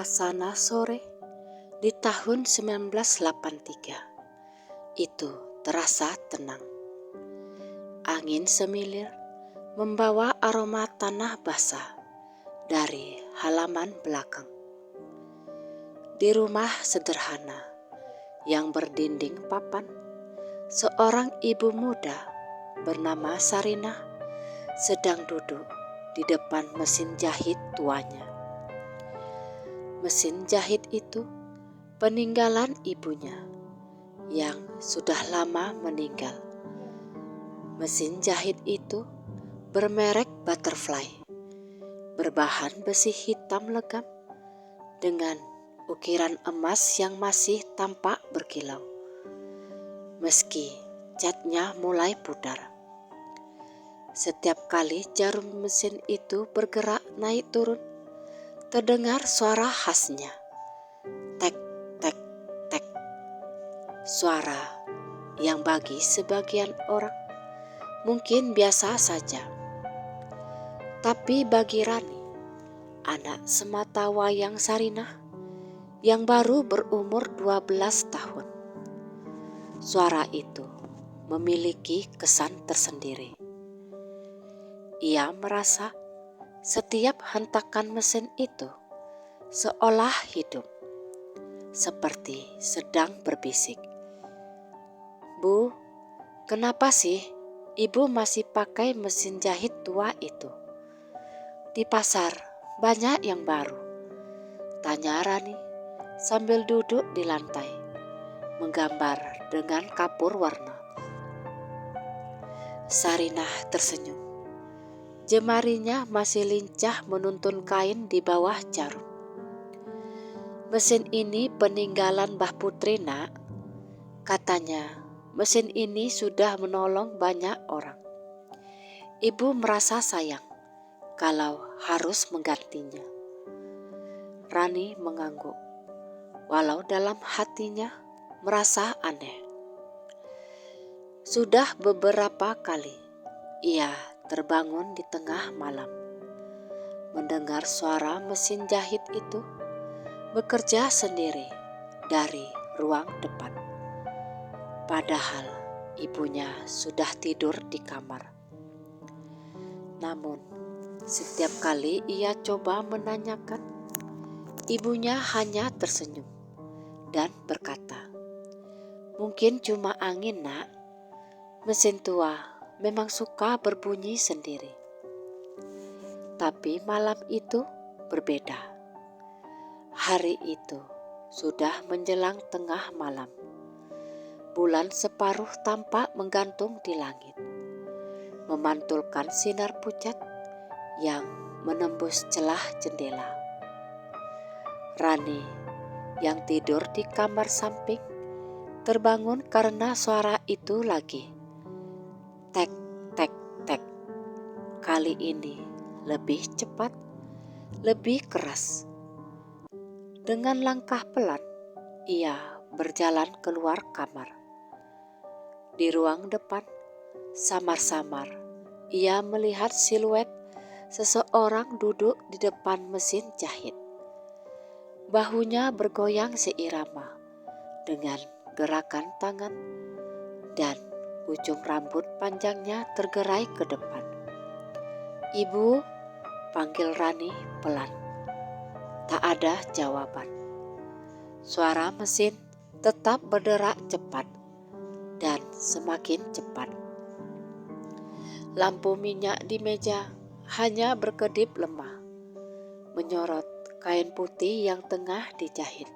suasana sore di tahun 1983 itu terasa tenang. Angin semilir membawa aroma tanah basah dari halaman belakang. Di rumah sederhana yang berdinding papan, seorang ibu muda bernama Sarinah sedang duduk di depan mesin jahit tuanya. Mesin jahit itu peninggalan ibunya yang sudah lama meninggal. Mesin jahit itu bermerek Butterfly, berbahan besi hitam legam dengan ukiran emas yang masih tampak berkilau, meski catnya mulai pudar. Setiap kali jarum mesin itu bergerak naik turun, terdengar suara khasnya, tek, tek, tek. Suara yang bagi sebagian orang mungkin biasa saja. Tapi bagi Rani, anak sematawayang Sarinah yang baru berumur 12 tahun, suara itu memiliki kesan tersendiri. Ia merasa setiap hentakan mesin itu seolah hidup, seperti sedang berbisik. "Bu, kenapa sih ibu masih pakai mesin jahit tua itu? Di pasar banyak yang baru," tanya Rani sambil duduk di lantai, menggambar dengan kapur warna. Sarinah tersenyum. Jemarinya masih lincah menuntun kain di bawah jarum. "Mesin ini peninggalan Mbah Putri, Nak. Katanya mesin ini sudah menolong banyak orang. Ibu merasa sayang kalau harus menggantinya." Rani mengangguk, walau dalam hatinya merasa aneh. Sudah beberapa kali ia terbangun di tengah malam, mendengar suara mesin jahit itu bekerja sendiri dari ruang depan. Padahal ibunya sudah tidur di kamar. Namun setiap kali ia coba menanyakan, ibunya hanya tersenyum dan berkata, "Mungkin cuma angin, Nak. Mesin tua memang suka berbunyi sendiri." Tapi malam itu berbeda. Hari itu sudah menjelang tengah malam. Bulan separuh tampak menggantung di langit, memantulkan sinar pucat yang menembus celah jendela. Rani yang tidur di kamar samping terbangun karena suara itu lagi. Tek, tek, tek. Kali ini lebih cepat, lebih keras. Dengan langkah pelan, ia berjalan keluar kamar. Di ruang depan, samar-samar ia melihat siluet seseorang duduk di depan mesin jahit. Bahunya bergoyang seirama dengan gerakan tangan dan ujung rambut panjangnya tergerai ke depan. "Ibu," panggil Rani pelan. Tak ada jawaban. Suara mesin tetap berderak cepat dan semakin cepat. Lampu minyak di meja hanya berkedip lemah, menyorot kain putih yang tengah dijahit.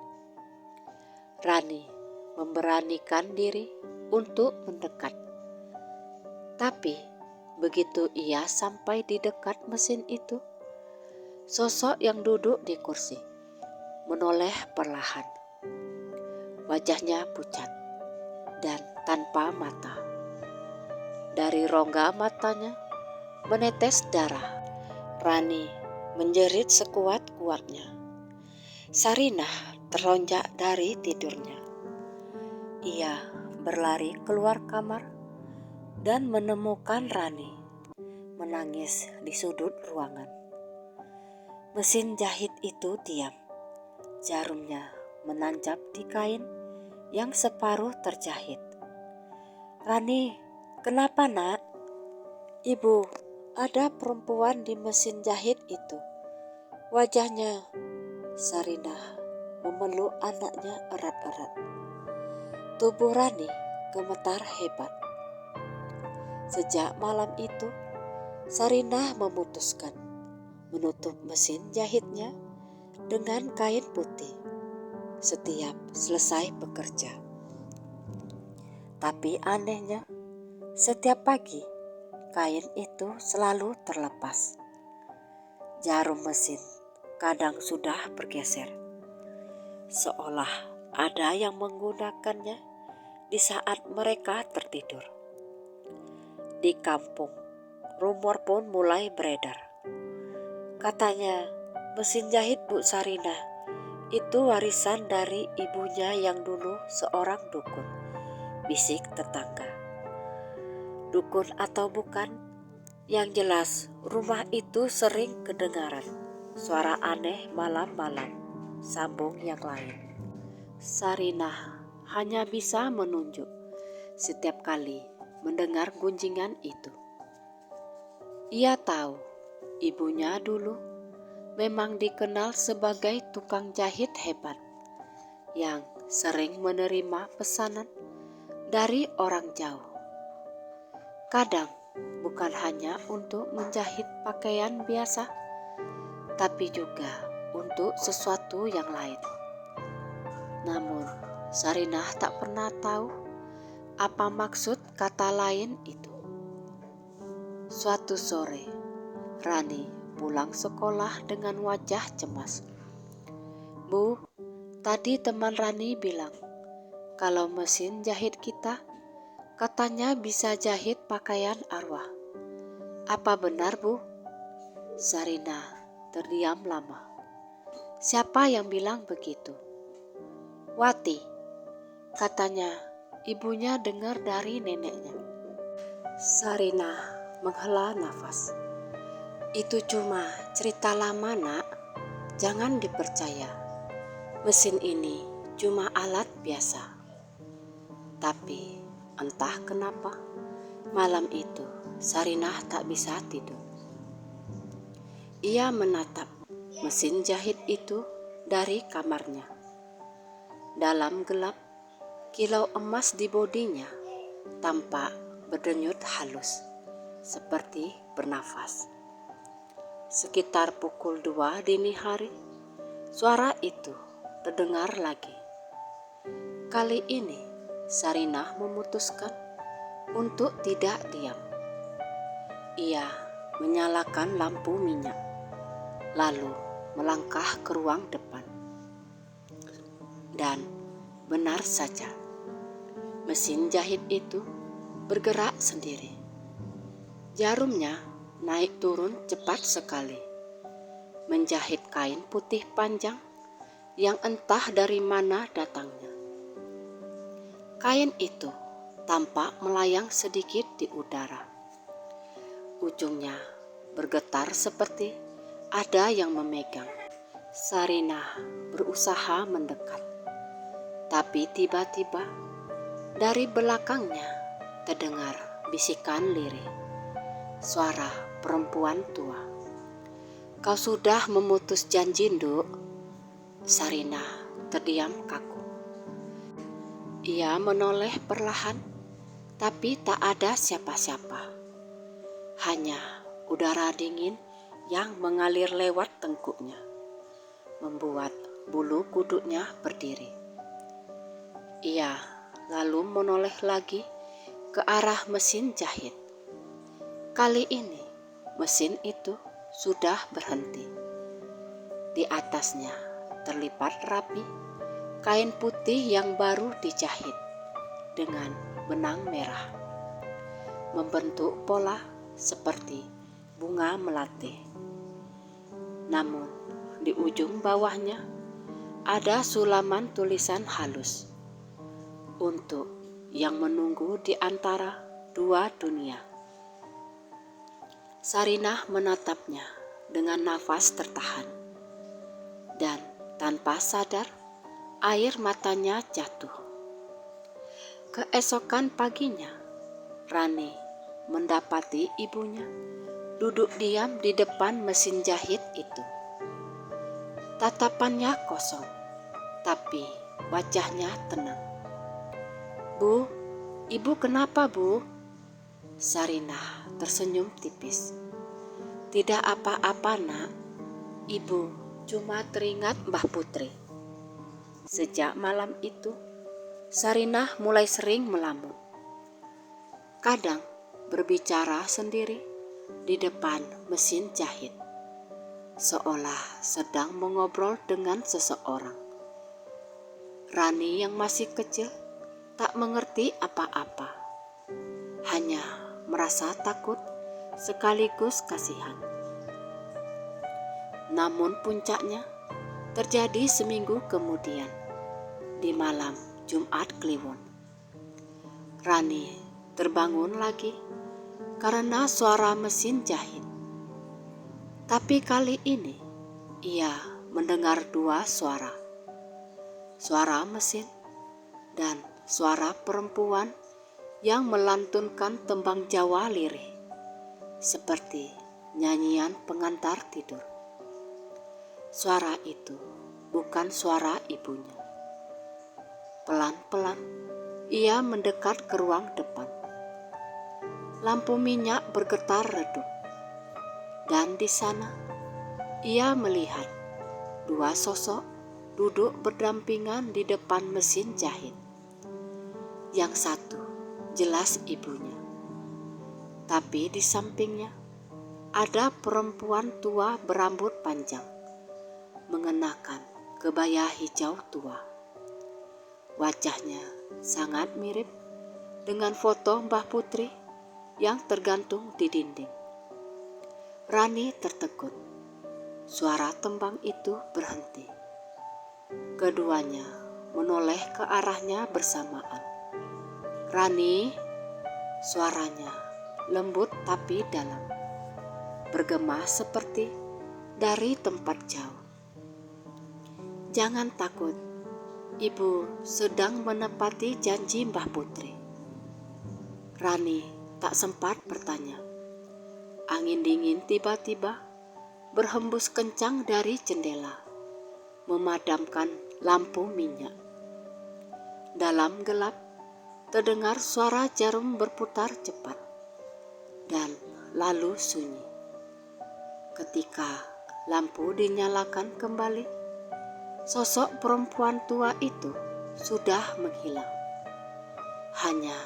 Rani memberanikan diri untuk mendekat. Tapi begitu ia sampai di dekat mesin itu, sosok yang duduk di kursi menoleh perlahan. Wajahnya pucat dan tanpa mata. Dari rongga matanya menetes darah. Rani menjerit sekuat-kuatnya. Sarinah terlonjak dari tidurnya. Ia berlari keluar kamar dan menemukan Rani menangis di sudut ruangan. Mesin jahit itu diam, Jarumnya menancap di kain yang separuh terjahit. "Rani, kenapa nak?" "Ibu, ada perempuan di mesin jahit itu. Wajahnya..." Sarinah memeluk anaknya erat-erat. Tubuh Rani gemetar hebat. Sejak malam itu, Sarinah memutuskan menutup mesin jahitnya dengan kain putih setiap selesai bekerja. Tapi anehnya, setiap pagi kain itu selalu terlepas. Jarum mesin kadang sudah bergeser, seolah ada yang menggunakannya di saat mereka tertidur. Di kampung, rumor pun mulai beredar. Katanya, mesin jahit Bu Sarinah itu warisan dari ibunya yang dulu seorang dukun, bisik tetangga. Dukun atau bukan, yang jelas rumah itu sering kedengaran suara aneh malam-malam, sambung yang lain. Sarinah hanya bisa menunjuk setiap kali mendengar gunjingan itu. Ia tahu ibunya dulu memang dikenal sebagai tukang jahit hebat yang sering menerima pesanan dari orang jauh. Kadang bukan hanya untuk menjahit pakaian biasa, tapi juga untuk sesuatu yang lain. Namun Sarinah tak pernah tahu apa maksud kata lain itu. Suatu sore, Rani pulang sekolah dengan wajah cemas. "Bu, tadi teman Rani bilang kalau mesin jahit kita katanya bisa jahit pakaian arwah. Apa benar, Bu?" Sarinah terdiam lama. "Siapa yang bilang begitu?" "Wati," katanya ibunya dengar dari neneknya. Sarinah menghela nafas. "Itu cuma cerita lama, Nak. Jangan dipercaya. Mesin ini cuma alat biasa." Tapi entah kenapa, malam itu Sarinah tak bisa tidur. Ia menatap mesin jahit itu dari kamarnya. Dalam gelap, kilau emas di bodinya tampak berdenyut halus, seperti bernafas. Sekitar pukul 2 dini hari, suara itu terdengar lagi. Kali ini Sarinah memutuskan untuk tidak diam. Ia menyalakan lampu minyak, lalu melangkah ke ruang depan. Dan benar saja, mesin jahit itu bergerak sendiri. Jarumnya naik turun cepat sekali, menjahit kain putih panjang yang entah dari mana datangnya. Kain itu tampak melayang sedikit di udara. Ujungnya bergetar seperti ada yang memegang. Sarinah berusaha mendekat, tapi tiba-tiba dari belakangnya terdengar bisikan lirih, suara perempuan tua. "Kau sudah memutus janji, Nduk?" Sarinah terdiam kaku. Ia menoleh perlahan, tapi tak ada siapa-siapa. Hanya udara dingin yang mengalir lewat tengkuknya, membuat bulu kuduknya berdiri. Ia lalu menoleh lagi ke arah mesin jahit. Kali ini mesin itu sudah berhenti. Di atasnya terlipat rapi kain putih yang baru dijahit dengan benang merah, membentuk pola seperti bunga melati. Namun di ujung bawahnya ada sulaman tulisan halus, "Untuk yang menunggu di antara dua dunia." Sarinah menatapnya dengan nafas tertahan, dan Tanpa sadar, air matanya jatuh. Keesokan paginya, Rani mendapati ibunya duduk diam di depan mesin jahit itu. Tatapannya kosong, tapi wajahnya tenang. "Bu, ibu kenapa, Bu?" Sarinah tersenyum tipis. "Tidak apa-apa, Nak. Ibu cuma teringat Mbah Putri." Sejak malam itu, Sarinah mulai sering melamun. Kadang berbicara sendiri di depan mesin jahit, seolah sedang mengobrol dengan seseorang. Rani yang masih kecil tak mengerti apa-apa, hanya merasa takut sekaligus kasihan. Namun puncaknya terjadi seminggu kemudian, di malam Jumat Kliwon. Rani terbangun lagi karena suara mesin jahit. Tapi kali ini ia mendengar dua suara. Suara mesin dan suara perempuan yang melantunkan tembang Jawa lirih, seperti nyanyian pengantar tidur. Suara itu bukan suara ibunya. Pelan-pelan ia mendekat ke ruang depan. Lampu minyak bergetar redup, dan di sana ia melihat dua sosok duduk berdampingan di depan mesin jahit. Yang satu jelas ibunya, tapi di sampingnya ada perempuan tua berambut panjang, mengenakan kebaya hijau tua. Wajahnya sangat mirip dengan foto Mbah Putri yang tergantung di dinding. Rani tertegun. Suara tembang itu berhenti. Keduanya menoleh ke arahnya bersamaan. "Rani," suaranya lembut tapi dalam, bergema seperti dari tempat jauh. "Jangan takut, Ibu sedang menepati janji Mbah Putri." Rani tak sempat bertanya. Angin dingin tiba-tiba berhembus kencang dari jendela, memadamkan lampu minyak. Dalam gelap terdengar suara jarum berputar cepat, dan lalu sunyi. Ketika lampu dinyalakan kembali, sosok perempuan tua itu sudah menghilang. Hanya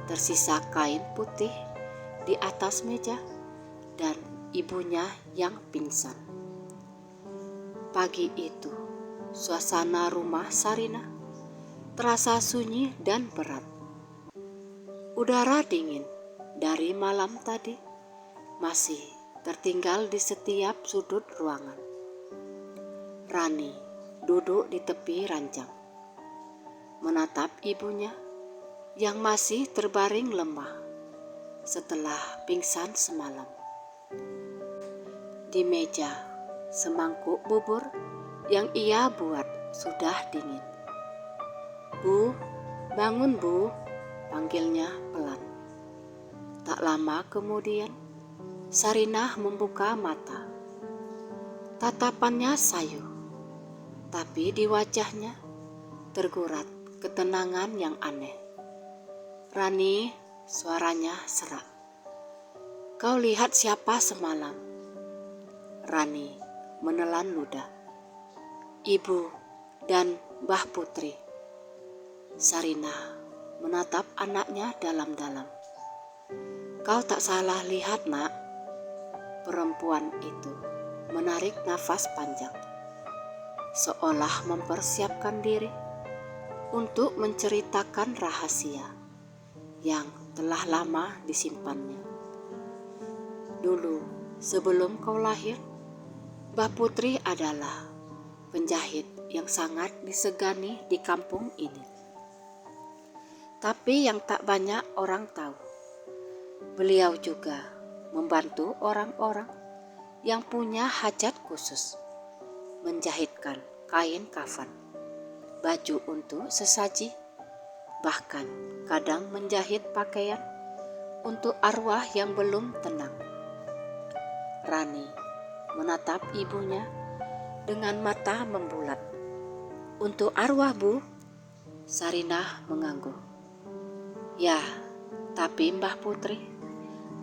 tersisa kain putih di atas meja dan ibunya yang pingsan. Pagi itu, suasana rumah Sarinah terasa sunyi dan berat. Udara dingin dari malam tadi masih tertinggal di setiap sudut ruangan. Rani duduk di tepi ranjang, menatap ibunya yang masih terbaring lemah setelah pingsan semalam. Di meja, semangkuk bubur yang ia buat sudah dingin. "Bu, bangun Bu," panggilnya pelan. Tak lama kemudian, Sarinah membuka mata. Tatapannya sayu, tapi di wajahnya tergurat ketenangan yang aneh. "Rani," suaranya serak. "Kau lihat siapa semalam?" Rani menelan ludah. "Ibu dan Mbah Putri." Sarinah menatap anaknya dalam-dalam. "Kau tak salah lihat, Nak." Perempuan itu menarik nafas panjang, seolah mempersiapkan diri untuk menceritakan rahasia yang telah lama disimpannya. "Dulu, sebelum kau lahir, Mbah Putri adalah penjahit yang sangat disegani di kampung ini. Tapi yang tak banyak orang tahu, beliau juga membantu orang-orang yang punya hajat khusus menjahitkan kain kafan, baju untuk sesaji, bahkan kadang menjahit pakaian untuk arwah yang belum tenang. Rani menatap ibunya dengan mata membulat. "Untuk arwah, Bu?" Sarinah mengangguk. "Ya, tapi Mbah Putri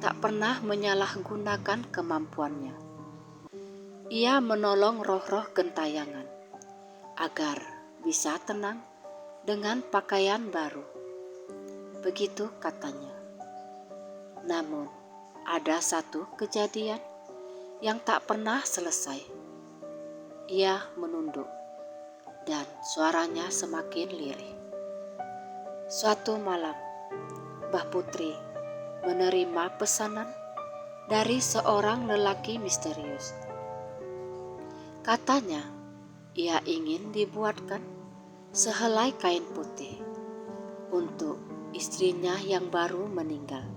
tak pernah menyalahgunakan kemampuannya. Ia menolong roh-roh gentayangan agar bisa tenang dengan pakaian baru." Begitu katanya. Namun ada satu kejadian yang tak pernah selesai. Ia menunduk dan suaranya semakin lirih. Suatu malam, Mbah Putri menerima pesanan dari seorang lelaki misterius. Katanya, ia ingin dibuatkan sehelai kain putih untuk istrinya yang baru meninggal.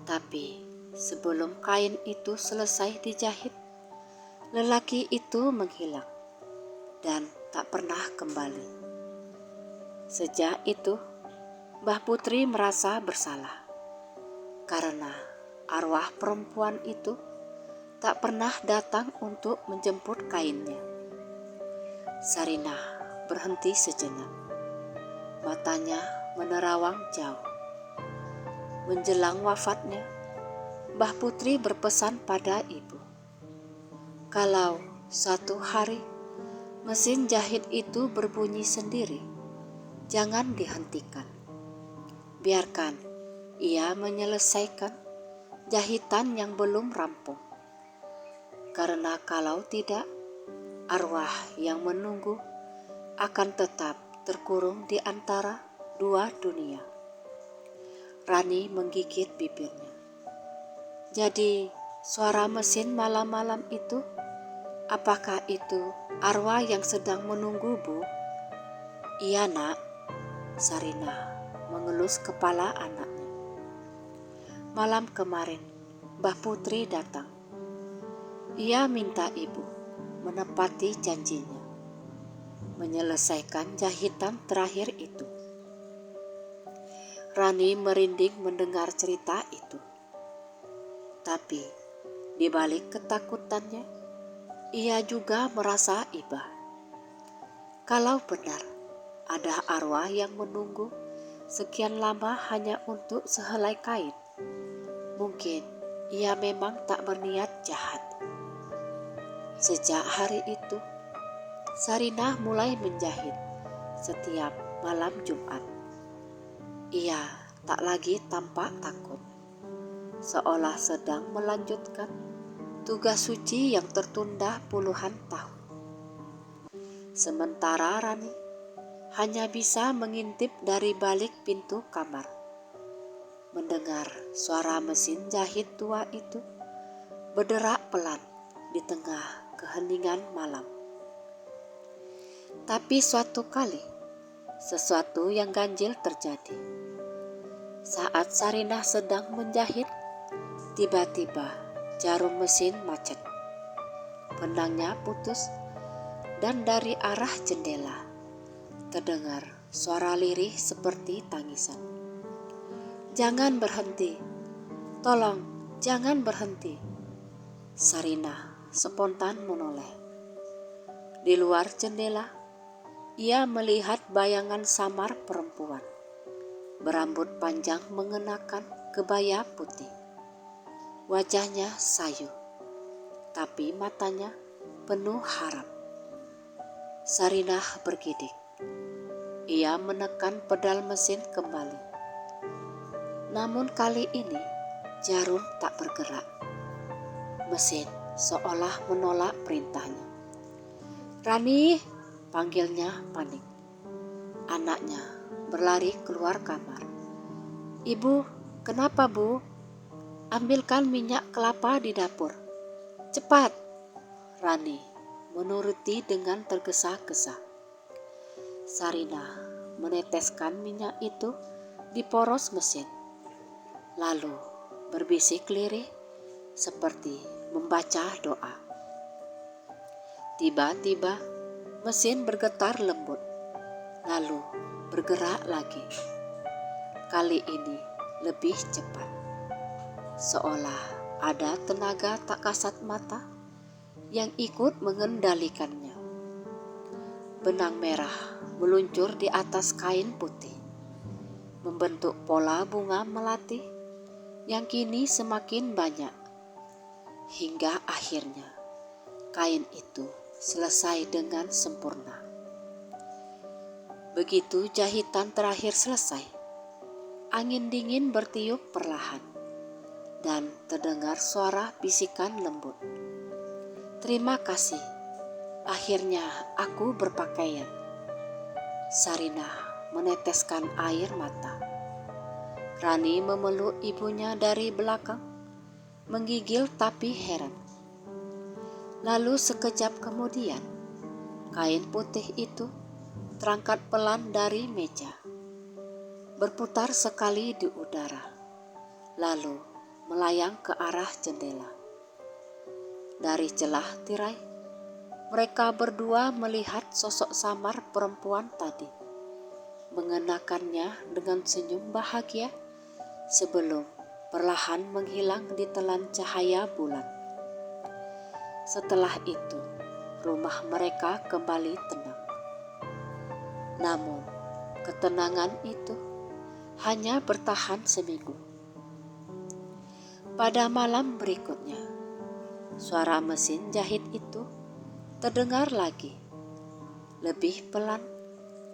Tapi sebelum kain itu selesai dijahit, lelaki itu menghilang dan tak pernah kembali. Sejak itu, Mbah Putri merasa bersalah karena arwah perempuan itu tak pernah datang untuk menjemput kainnya. Sarinah berhenti sejenak. Matanya menerawang jauh. Menjelang wafatnya, Mbah Putri berpesan pada ibu, kalau suatu hari mesin jahit itu berbunyi sendiri, jangan dihentikan. Biarkan ia menyelesaikan jahitan yang belum rampung. Karena kalau tidak, arwah yang menunggu akan tetap terkurung di antara dua dunia. Rani menggigit bibirnya. "Jadi, suara mesin malam-malam itu, apakah itu arwah yang sedang menunggu, Bu?" "Iya, Nak." Sarinah mengelus kepala anaknya. "Malam kemarin, Mbah Putri datang. Ia minta ibu menepati janjinya, menyelesaikan jahitan terakhir itu." Rani merinding mendengar cerita itu. Tapi di balik ketakutannya, ia juga merasa iba. Kalau benar ada arwah yang menunggu sekian lama hanya untuk sehelai kain, mungkin ia memang tak berniat jahat. Sejak hari itu, Sarinah mulai menjahit setiap malam Jumat. Ia tak lagi tampak takut, seolah sedang melanjutkan tugas suci yang tertunda puluhan tahun. Sementara Rani hanya bisa mengintip dari balik pintu kamar, mendengar suara mesin jahit tua itu berderak pelan di tengah keheningan malam. Tapi suatu kali, sesuatu yang ganjil terjadi. Saat Sarinah sedang menjahit, tiba-tiba jarum mesin macet. Benangnya putus dan dari arah jendela terdengar suara lirih seperti tangisan. "Jangan berhenti, tolong jangan berhenti." Sarinah spontan menoleh. Di luar jendela, ia melihat bayangan samar perempuan berambut panjang mengenakan kebaya putih. Wajahnya sayu, tapi matanya penuh harap. Sarinah bergidik. Ia menekan pedal mesin kembali. Namun kali ini jarum tak bergerak. Mesin seolah menolak perintahnya. "Rani!" panggilnya panik. Anaknya berlari keluar kamar. "Ibu, kenapa, Bu?" "Ambilkan minyak kelapa di dapur. Cepat!" Rani menuruti dengan tergesa-gesa. Sarinah meneteskan minyak itu di poros mesin, lalu berbisik lirih seperti membaca doa. Tiba-tiba mesin bergetar lembut, lalu bergerak lagi. Kali ini lebih cepat, seolah ada tenaga tak kasat mata yang ikut mengendalikannya. Benang merah meluncur di atas kain putih, membentuk pola bunga melati yang kini semakin banyak, hingga akhirnya kain itu selesai dengan sempurna. Begitu jahitan terakhir selesai, angin dingin bertiup perlahan, dan terdengar suara bisikan lembut. "Terima kasih, akhirnya aku berpakaian." Sarinah meneteskan air mata. Rani memeluk ibunya dari belakang, menggigil tapi heran. Lalu sekejap kemudian, kain putih itu terangkat pelan dari meja, berputar sekali di udara, lalu melayang ke arah jendela. Dari celah tirai, mereka berdua melihat sosok samar perempuan tadi, mengenakannya dengan senyum bahagia sebelum perlahan menghilang di telan cahaya bulan. Setelah itu, rumah mereka kembali tenang. Namun, ketenangan itu hanya bertahan seminggu. Pada malam berikutnya, suara mesin jahit itu terdengar lagi, lebih pelan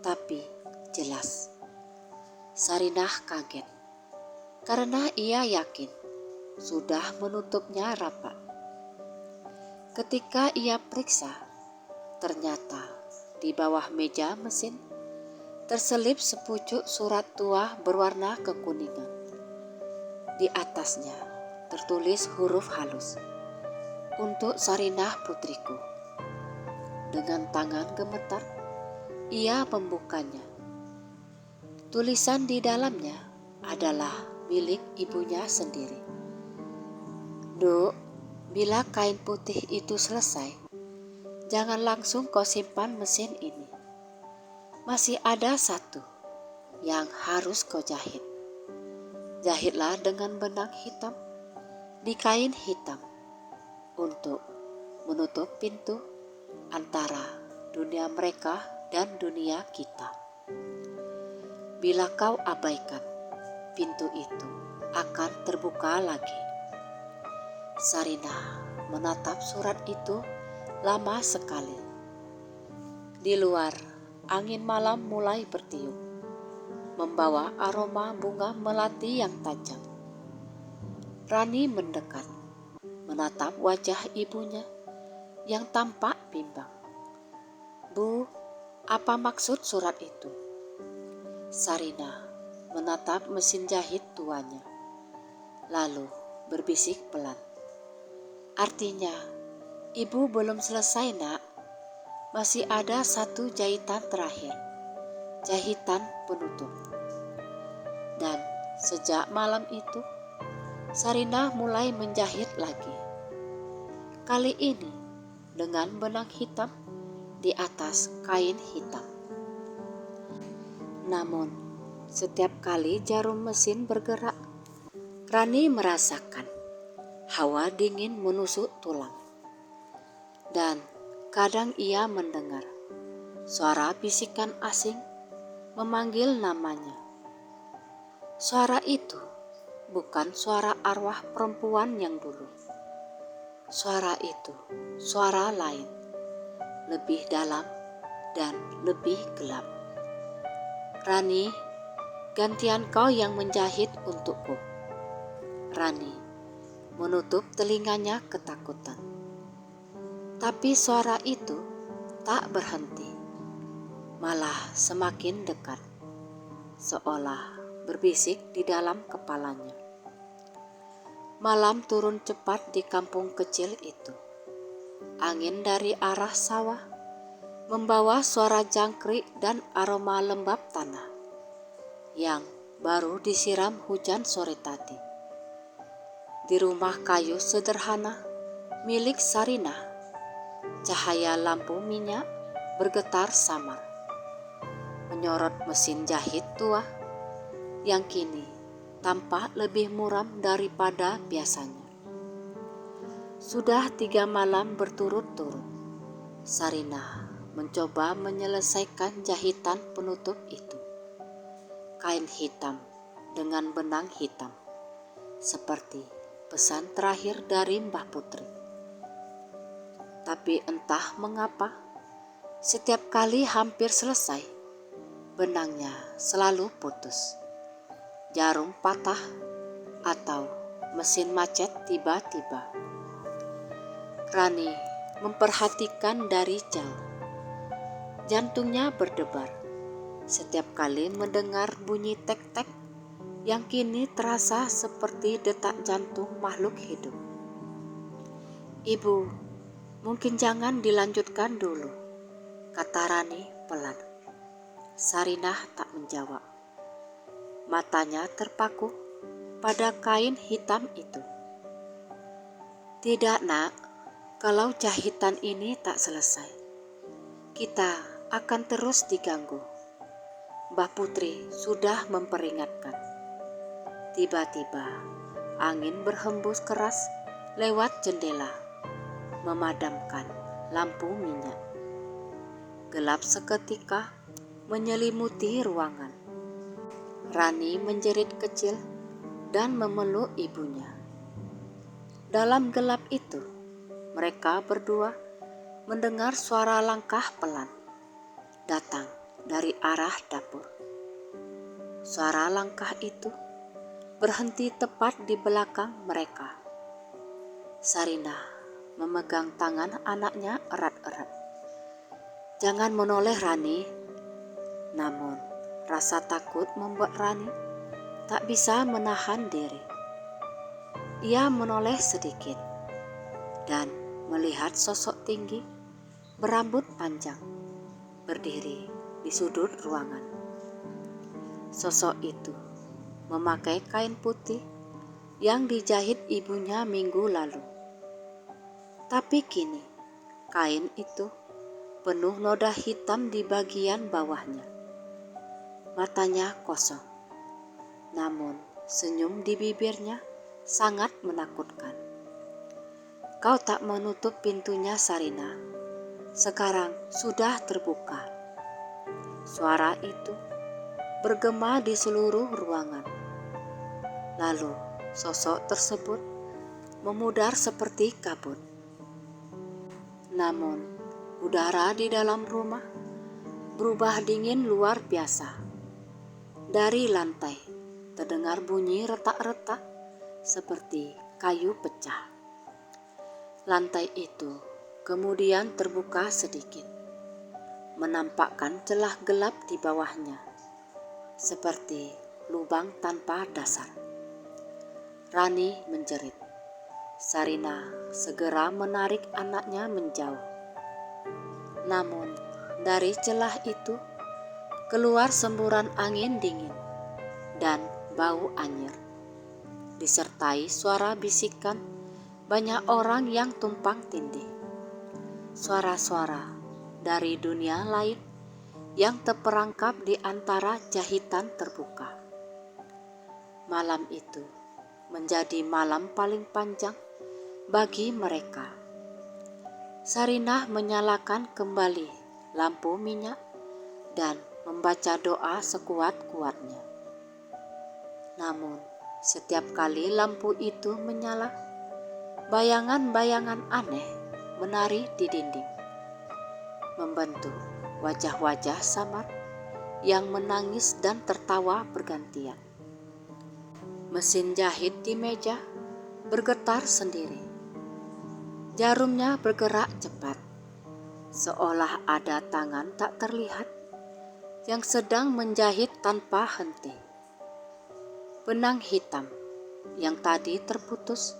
tapi jelas. Sarinah kaget karena ia yakin sudah menutupnya rapat. Ketika ia periksa, ternyata di bawah meja mesin terselip sepucuk surat tua berwarna kekuningan. Di atasnya tertulis huruf halus, "Untuk Sarinah putriku." Dengan tangan gemetar, ia membukanya. Tulisan di dalamnya adalah milik ibunya sendiri. "Duk, bila kain putih itu selesai, jangan langsung kau simpan mesin ini. Masih ada satu yang harus kau jahit. Jahitlah dengan benang hitam di kain hitam untuk menutup pintu antara dunia mereka dan dunia kita. Bila kau abaikan, pintu itu akan terbuka lagi." Sarinah menatap surat itu lama sekali. Di luar, angin malam mulai bertiup, membawa aroma bunga melati yang tajam. Rani mendekat, menatap wajah ibunya yang tampak bimbang. "Bu, apa maksud surat itu?" Sarinah menatap mesin jahit tuanya, lalu berbisik pelan. "Artinya, ibu belum selesai, Nak. Masih ada satu jahitan terakhir, jahitan penutup." Dan sejak malam itu, Sarinah mulai menjahit lagi. Kali ini dengan benang hitam di atas kain hitam. Namun, setiap kali jarum mesin bergerak, Rani merasakan hawa dingin menusuk tulang. Dan kadang ia mendengar suara bisikan asing memanggil namanya. Suara itu bukan suara arwah perempuan yang dulu. Suara itu suara lain, lebih dalam dan lebih gelap. "Rani, gantian kau yang menjahit untukku." Rani menutup telinganya ketakutan. Tapi suara itu tak berhenti, malah semakin dekat, seolah berbisik di dalam kepalanya. Malam turun cepat di kampung kecil itu. Angin dari arah sawah membawa suara jangkrik dan aroma lembab tanah yang baru disiram hujan sore tadi. Di rumah kayu sederhana milik Sarinah, Cahaya lampu minyak bergetar samar, menyorot mesin jahit tua yang kini tampak lebih muram daripada biasanya. Sudah 3 malam berturut-turut, Sarinah mencoba menyelesaikan jahitan penutup itu. Kain hitam dengan benang hitam, seperti pesan terakhir dari Mbah Putri. Tapi entah mengapa, setiap kali hampir selesai, benangnya selalu putus. Jarum patah atau mesin macet tiba-tiba. Rani memperhatikan dari jauh. Jantungnya berdebar setiap kali mendengar bunyi tek-tek yang kini terasa seperti detak jantung makhluk hidup. "Ibu, mungkin jangan dilanjutkan dulu," kata Rani pelan. Sarinah tak menjawab. Matanya terpaku pada kain hitam itu. "Tidak, Nak. Kalau jahitan ini tak selesai, kita akan terus diganggu. Mbah Putri sudah memperingatkan." Tiba-tiba angin berhembus keras lewat jendela, memadamkan lampu minyak. Gelap seketika menyelimuti ruangan. Rani menjerit kecil dan memeluk ibunya. Dalam gelap itu, mereka berdua mendengar suara langkah pelan datang dari arah dapur. Suara langkah itu berhenti tepat di belakang mereka. Sarinah memegang tangan anaknya erat-erat. "Jangan menoleh, Rani." Namun rasa takut membuat Rani tak bisa menahan diri. Ia menoleh sedikit dan melihat sosok tinggi berambut panjang berdiri di sudut ruangan. Sosok itu memakai kain putih yang dijahit ibunya minggu lalu. Tapi kini kain itu penuh noda hitam di bagian bawahnya. Matanya kosong, namun senyum di bibirnya sangat menakutkan. "Kau tak menutup pintunya, Sarinah. Sekarang sudah terbuka." Suara itu bergema di seluruh ruangan. Lalu sosok tersebut memudar seperti kabut. Namun udara di dalam rumah berubah dingin luar biasa. Dari lantai terdengar bunyi retak-retak seperti kayu pecah. Lantai itu kemudian terbuka sedikit, menampakkan celah gelap di bawahnya, seperti lubang tanpa dasar. Rani menjerit. Sarinah segera menarik anaknya menjauh. Namun dari celah itu keluar semburan angin dingin dan bau anyir, disertai suara bisikan banyak orang yang tumpang tindih. Suara-suara dari dunia lain yang terperangkap di antara jahitan terbuka. Malam itu menjadi malam paling panjang bagi mereka. Sarinah menyalakan kembali lampu minyak dan membaca doa sekuat-kuatnya. Namun setiap kali lampu itu menyala, bayangan-bayangan aneh menari di dinding, membentuk wajah-wajah samar yang menangis dan tertawa bergantian. Mesin jahit di meja bergetar sendiri. Jarumnya bergerak cepat, seolah ada tangan tak terlihat yang sedang menjahit tanpa henti. Benang hitam yang tadi terputus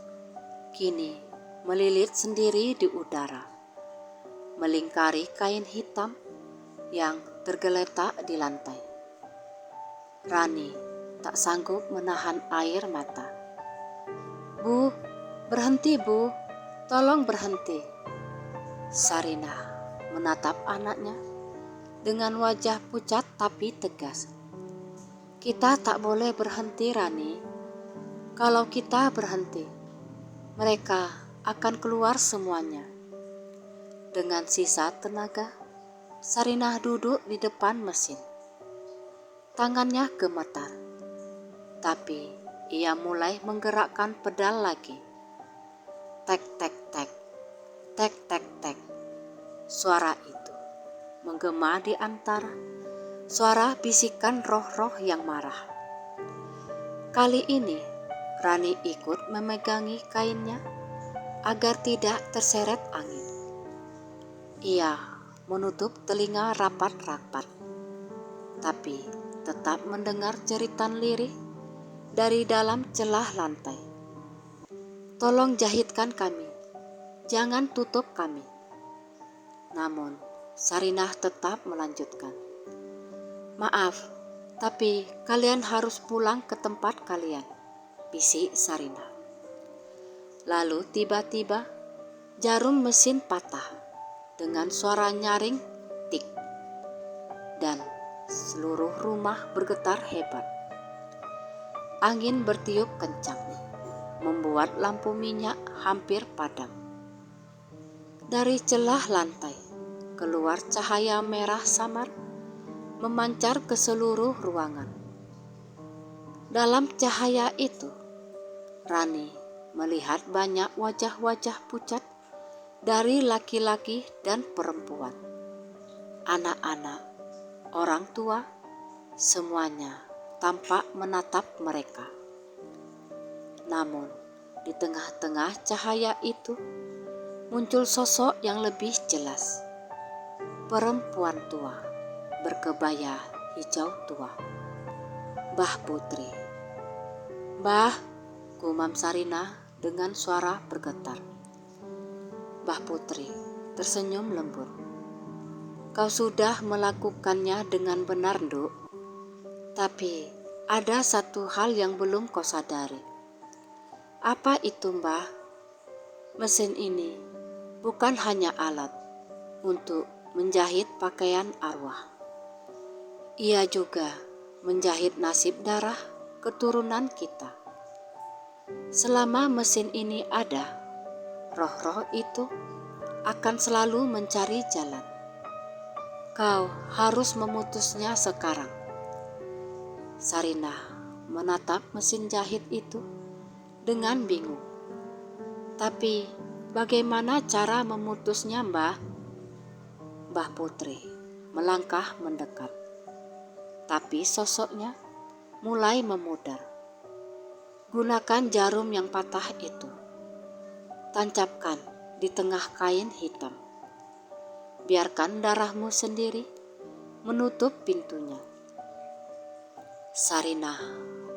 kini melilit sendiri di udara, melingkari kain hitam yang tergeletak di lantai. Rani tak sanggup menahan air mata. "Bu, berhenti Bu, tolong berhenti." Sarinah menatap anaknya dengan wajah pucat tapi tegas. Kita tak boleh berhenti, Rani. Kalau kita berhenti, mereka akan keluar semuanya. Dengan sisa tenaga, Sarinah duduk di depan mesin. Tangannya gemetar, tapi ia mulai menggerakkan pedal lagi. Tek, tek, tek, tek, tek, tek. Suara itu menggema di antara suara bisikan roh-roh yang marah. Kali ini Rani ikut memegangi kainnya agar tidak terseret angin. Ia menutup telinga rapat-rapat, tapi tetap mendengar jeritan lirih dari dalam celah lantai. Tolong jahitkan kami, jangan tutup kami. Namun Sarinah tetap melanjutkan. Maaf, tapi kalian harus pulang ke tempat kalian, bisik Sarinah. Lalu tiba-tiba jarum mesin patah dengan suara nyaring tik, dan seluruh rumah bergetar hebat. Angin bertiup kencang, membuat lampu minyak hampir padam. Dari celah lantai keluar cahaya merah samar memancar ke seluruh ruangan. Dalam cahaya itu, Rani melihat banyak wajah-wajah pucat dari laki-laki dan perempuan, anak-anak, orang tua, semuanya tampak menatap mereka. Namun, di tengah-tengah cahaya itu muncul sosok yang lebih jelas. Perempuan tua berkebaya hijau tua. Mbah Putri. Mbah, gumam Sarinah dengan suara bergetar. Mbah Putri tersenyum lembut. Kau sudah melakukannya dengan benar, Nduk. Tapi ada satu hal yang belum kau sadari. Apa itu, Mbah? Mesin ini bukan hanya alat untuk menjahit pakaian arwah. Ia juga menjahit nasib darah keturunan kita. Selama mesin ini ada, roh-roh itu akan selalu mencari jalan. Kau harus memutusnya sekarang. Sarinah menatap mesin jahit itu dengan bingung. Tapi bagaimana cara memutusnya, Mbah? Mbah Putri melangkah mendekat. Tapi sosoknya mulai memudar. Gunakan jarum yang patah itu. Tancapkan di tengah kain hitam. Biarkan darahmu sendiri menutup pintunya. Sarinah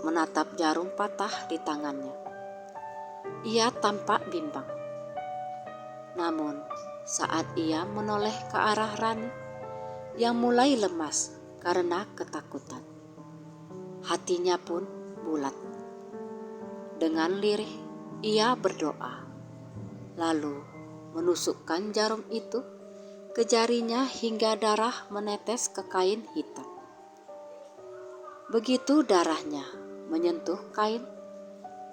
menatap jarum patah di tangannya. Ia tampak bimbang. Namun saat ia menoleh ke arah Rani yang mulai lemas karena ketakutan, hatinya pun bulat. Dengan lirih ia berdoa, lalu menusukkan jarum itu ke jarinya hingga darah menetes ke kain hitam. Begitu darahnya menyentuh kain,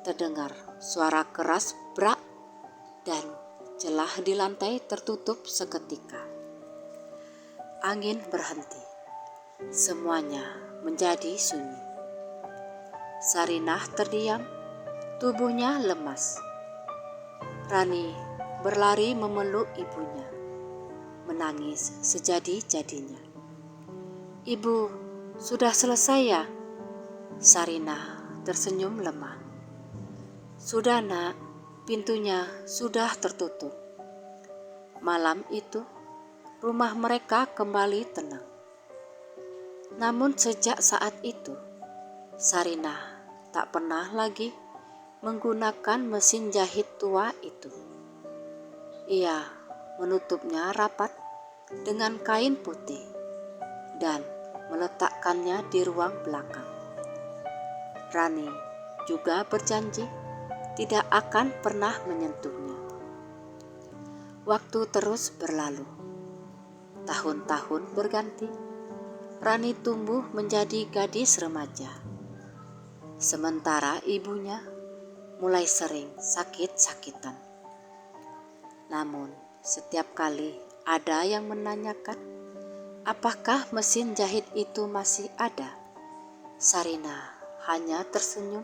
terdengar suara keras brak dan celah di lantai tertutup seketika. Angin berhenti. Semuanya menjadi sunyi. Sarinah terdiam, tubuhnya lemas. Rani berlari memeluk ibunya, menangis sejadi-jadinya. Ibu, sudah selesai ya? Sarinah tersenyum lemah. Sudah, Nak, pintunya sudah tertutup. Malam itu, rumah mereka kembali tenang. Namun sejak saat itu, Sarinah tak pernah lagi menggunakan mesin jahit tua itu. Ia menutupnya rapat dengan kain putih dan meletakkannya di ruang belakang. Rani juga berjanji tidak akan pernah menyentuhnya. Waktu terus berlalu. Tahun-tahun berganti. Rani tumbuh menjadi gadis remaja. Sementara ibunya mulai sering sakit-sakitan. Namun, setiap kali ada yang menanyakan, apakah mesin jahit itu masih ada? Sarina hanya tersenyum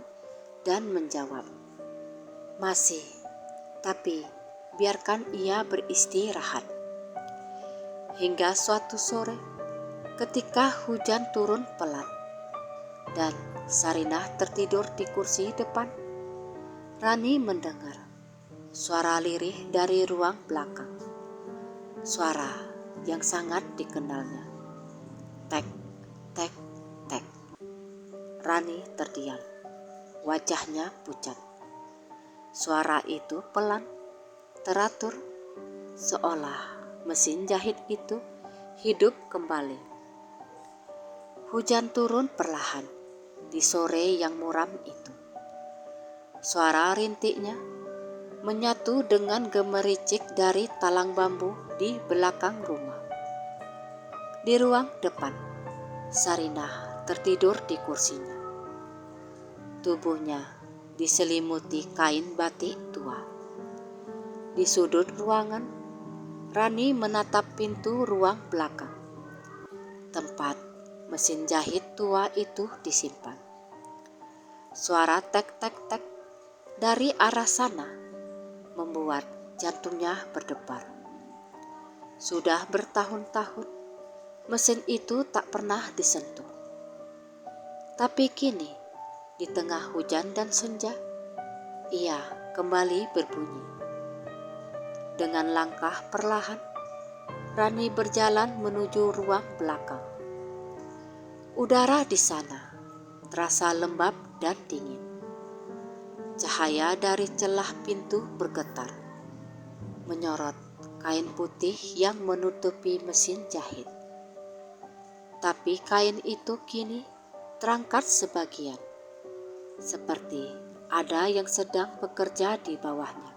dan menjawab, "Masih, tapi biarkan ia beristirahat." Hingga suatu sore, ketika hujan turun pelan dan Sarina tertidur di kursi depan, Rani mendengar suara lirih dari ruang belakang. Suara yang sangat dikenalnya. Tek, tek, tek. Rani terdiam. Wajahnya pucat. Suara itu pelan, teratur, seolah mesin jahit itu hidup kembali. Hujan turun perlahan di sore yang muram itu. Suara rintiknya menyatu dengan gemericik dari talang bambu di belakang rumah. Di ruang depan, Sarina tertidur di kursinya. Tubuhnya diselimuti kain batik tua. Di sudut ruangan, Rani menatap pintu ruang belakang, tempat mesin jahit tua itu disimpan. Suara tek-tek-tek dari arah sana membuat jantungnya berdebar. Sudah bertahun-tahun mesin itu tak pernah disentuh. Tapi kini, di tengah hujan dan senja, ia kembali berbunyi. Dengan langkah perlahan, Rani berjalan menuju ruang belakang. Udara di sana terasa lembab dan dingin. Cahaya dari celah pintu bergetar, menyorot kain putih yang menutupi mesin jahit. Tapi kain itu kini terangkat sebagian, seperti ada yang sedang bekerja di bawahnya.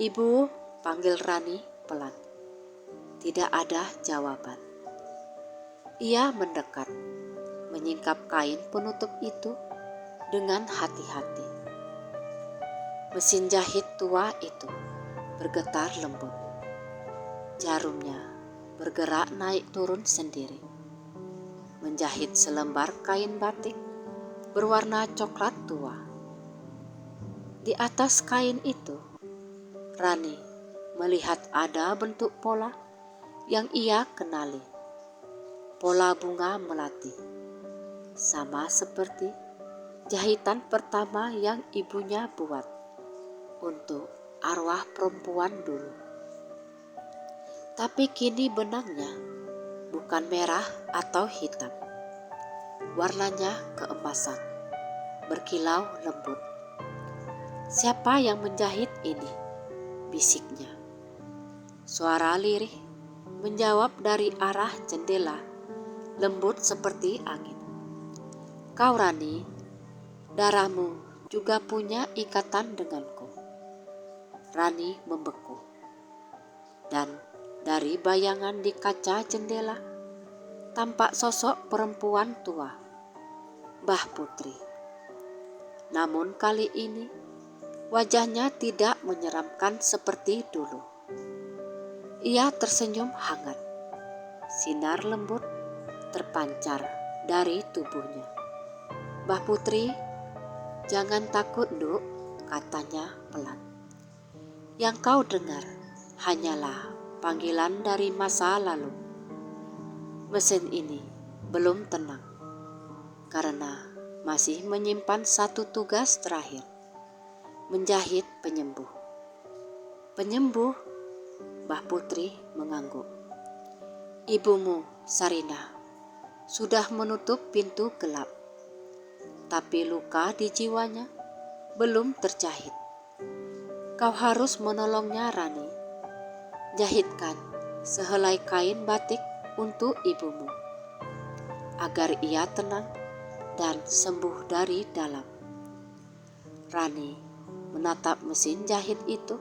"Ibu," panggil Rani pelan. Tidak ada jawaban. Ia mendekat, menyingkap kain penutup itu dengan hati-hati. Mesin jahit tua itu bergetar lembut. Jarumnya bergerak naik turun sendiri, menjahit selembar kain batik berwarna coklat tua. Di atas kain itu, Rani melihat ada bentuk pola yang ia kenali. Pola bunga melati, sama seperti jahitan pertama yang ibunya buat untuk arwah perempuan dulu. Tapi kini benangnya bukan merah atau hitam. Warnanya keemasan, berkilau lembut. "Siapa yang menjahit ini?" bisiknya. Suara lirih menjawab dari arah jendela, lembut seperti angin. "Kau, Rani, darahmu juga punya ikatan denganku." Rani membeku. Dan dari bayangan di kaca jendela, tampak sosok perempuan tua, Mbah Putri. Namun kali ini, wajahnya tidak menyeramkan seperti dulu. Ia tersenyum hangat. Sinar lembut terpancar dari tubuhnya. "Mbah Putri, jangan takut, Nduk," katanya pelan. "Yang kau dengar hanyalah panggilan dari masa lalu. Mesin ini belum tenang karena masih menyimpan satu tugas terakhir, menjahit penyembuh." "Penyembuh?" Mbah Putri mengangguk. "Ibumu, Sarina, sudah menutup pintu gelap, tapi luka di jiwanya belum terjahit. Kau harus menolongnya, Rani. Jahitkan sehelai kain batik untuk ibumu, agar ia tenang dan sembuh dari dalam." Rani menatap mesin jahit itu,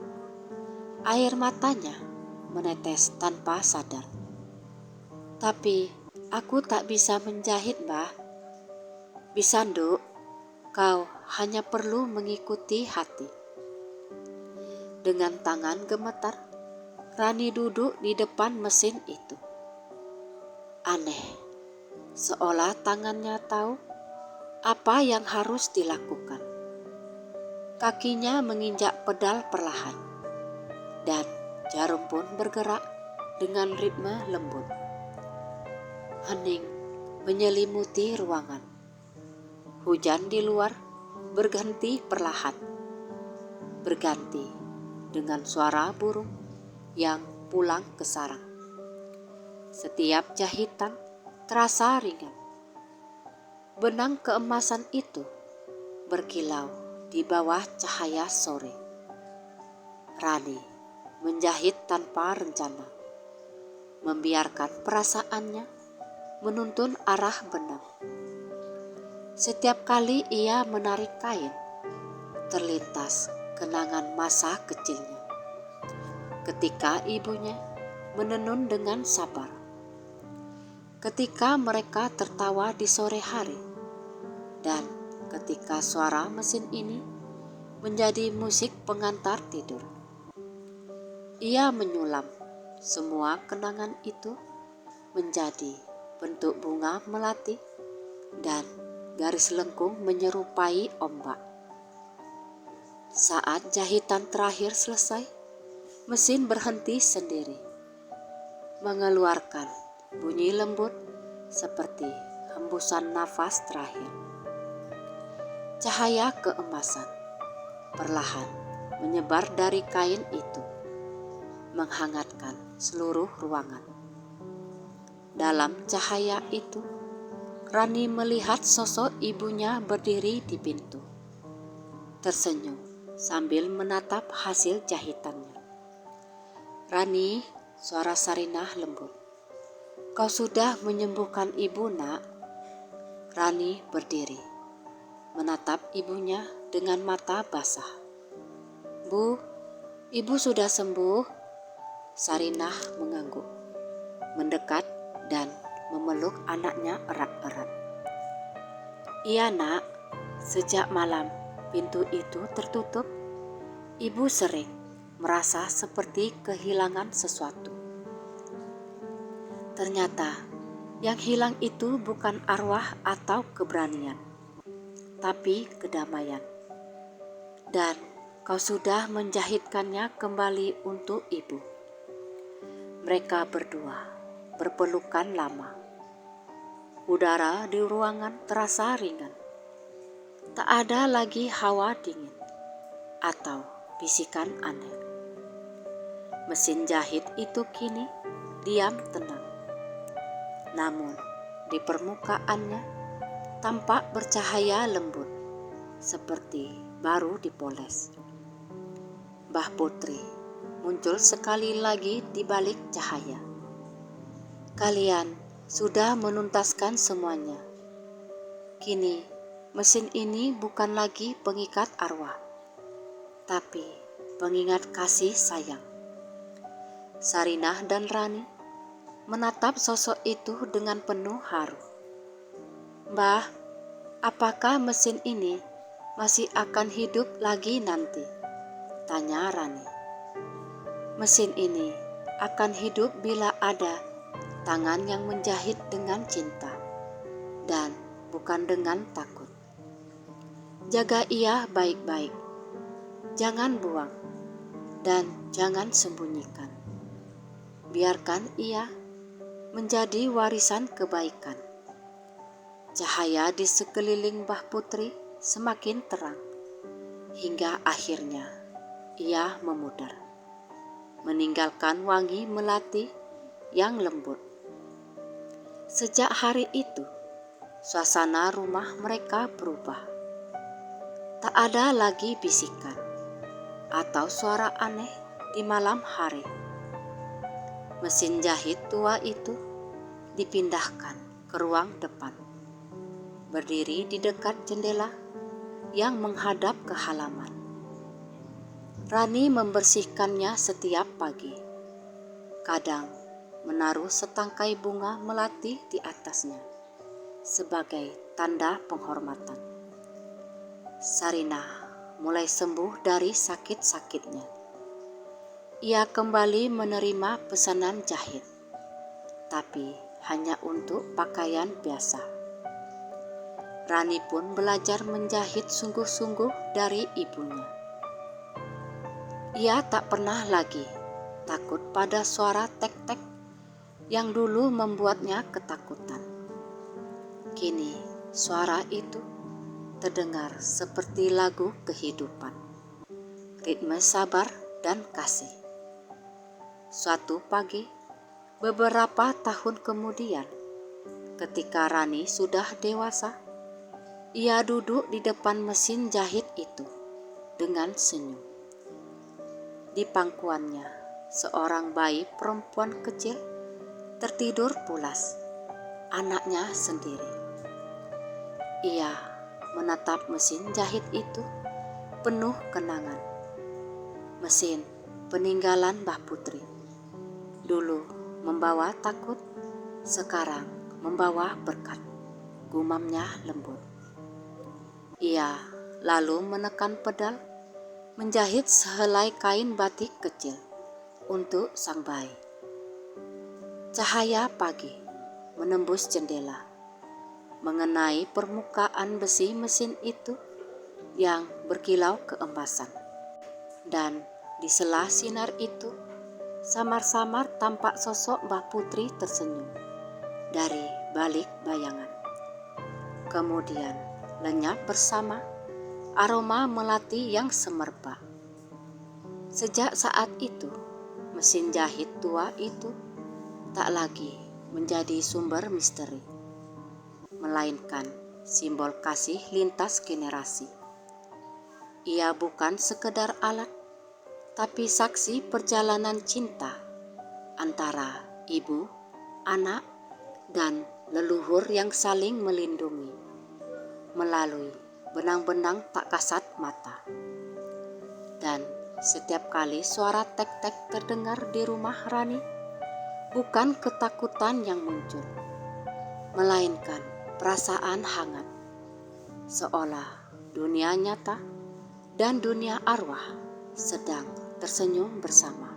Air matanya menetes tanpa sadar. Tapi aku tak bisa menjahit, Mbah. Bisa, Nduk. Kau hanya perlu mengikuti hati. Dengan tangan gemetar, Rani duduk di depan mesin itu. Aneh, seolah tangannya tahu apa yang harus dilakukan. Kakinya menginjak pedal perlahan, dan jarum pun bergerak dengan ritme lembut. Hening menyelimuti ruangan. Hujan di luar berganti perlahan, berganti dengan suara burung yang pulang ke sarang. Setiap jahitan terasa ringan. Benang keemasan itu berkilau di bawah cahaya sore. Rani menjahit tanpa rencana, membiarkan perasaannya menuntun arah benang. Setiap kali ia menarik kain, terlintas kenangan masa kecilnya. Ketika ibunya menenun dengan sabar. Ketika mereka tertawa di sore hari. Dan ketika suara mesin ini menjadi musik pengantar tidur. Ia menyulam semua kenangan itu menjadi bentuk bunga melati dan garis lengkung menyerupai ombak. Saat jahitan terakhir selesai, mesin berhenti sendiri, mengeluarkan bunyi lembut seperti hembusan nafas terakhir. Cahaya keemasan perlahan menyebar dari kain itu, menghangatkan seluruh ruangan. Dalam cahaya itu, Rani melihat sosok ibunya berdiri di pintu, tersenyum sambil menatap hasil jahitannya. Rani, suara Sarinah lembut. Kau sudah menyembuhkan ibu, Nak. Rani berdiri, menatap ibunya dengan mata basah. Bu, ibu sudah sembuh. Sarinah mengangguk, mendekat dan memeluk anaknya erat-erat. Iya, Nak. Sejak malam pintu itu tertutup, ibu sering merasa seperti kehilangan sesuatu. Ternyata yang hilang itu bukan arwah atau keberanian, tapi kedamaian. Dan kau sudah menjahitkannya kembali untuk ibu. Mereka berdua berpelukan lama. Udara di ruangan terasa ringan. Tak ada lagi hawa dingin atau bisikan aneh. Mesin jahit itu kini diam tenang. Namun di permukaannya tampak bercahaya lembut seperti baru dipoles. Mbah Putri muncul sekali lagi di balik cahaya. Kalian sudah menuntaskan semuanya. Kini mesin ini bukan lagi pengikat arwah, tapi pengingat kasih sayang. Sarinah dan Rani menatap sosok itu dengan penuh haru. Mbah, apakah mesin ini masih akan hidup lagi nanti? Tanya Rani. Mesin ini akan hidup bila ada tangan yang menjahit dengan cinta dan bukan dengan takut. Jaga ia baik-baik. Jangan buang dan jangan sembunyikan. Biarkan ia menjadi warisan kebaikan. Cahaya di sekeliling Mbah Putri semakin terang, hingga akhirnya ia memudar, meninggalkan wangi melati yang lembut. Sejak hari itu, suasana rumah mereka berubah. Tak ada lagi bisikan atau suara aneh di malam hari. Mesin jahit tua itu dipindahkan ke ruang depan, berdiri di dekat jendela yang menghadap ke halaman. Rani membersihkannya setiap pagi. Kadang menaruh setangkai bunga melati di atasnya sebagai tanda penghormatan. Sarinah mulai sembuh dari sakit-sakitnya. Ia kembali menerima pesanan jahit, tapi hanya untuk pakaian biasa. Rani pun belajar menjahit sungguh-sungguh dari ibunya. Ia tak pernah lagi takut pada suara tek-tek yang dulu membuatnya ketakutan. Kini suara itu terdengar seperti lagu kehidupan, ritme sabar dan kasih. Suatu pagi, beberapa tahun kemudian, ketika Rani sudah dewasa, ia duduk di depan mesin jahit itu dengan senyum. Di pangkuannya, seorang bayi perempuan kecil tertidur pulas, anaknya sendiri. Ia menatap mesin jahit itu penuh kenangan. Mesin peninggalan Mbah Putri. Dulu membawa takut, sekarang membawa berkat, gumamnya lembut. Ia lalu menekan pedal, menjahit sehelai kain batik kecil untuk sang bayi. Cahaya pagi menembus jendela, mengenai permukaan besi mesin itu yang berkilau keemasan. Dan di sela sinar itu, samar-samar tampak sosok Mbah Putri tersenyum dari balik bayangan. Kemudian lenyap bersama aroma melati yang semerbak. Sejak saat itu, mesin jahit tua itu tak lagi menjadi sumber misteri, melainkan simbol kasih lintas generasi. Ia bukan sekedar alat, tapi saksi perjalanan cinta antara ibu, anak, dan leluhur yang saling melindungi melalui benang-benang tak kasat mata. Dan setiap kali suara tek-tek terdengar di rumah Rani, bukan ketakutan yang muncul, melainkan perasaan hangat, seolah dunia nyata dan dunia arwah sedang tersenyum bersama,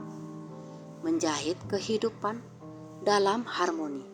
menjahit kehidupan dalam harmoni.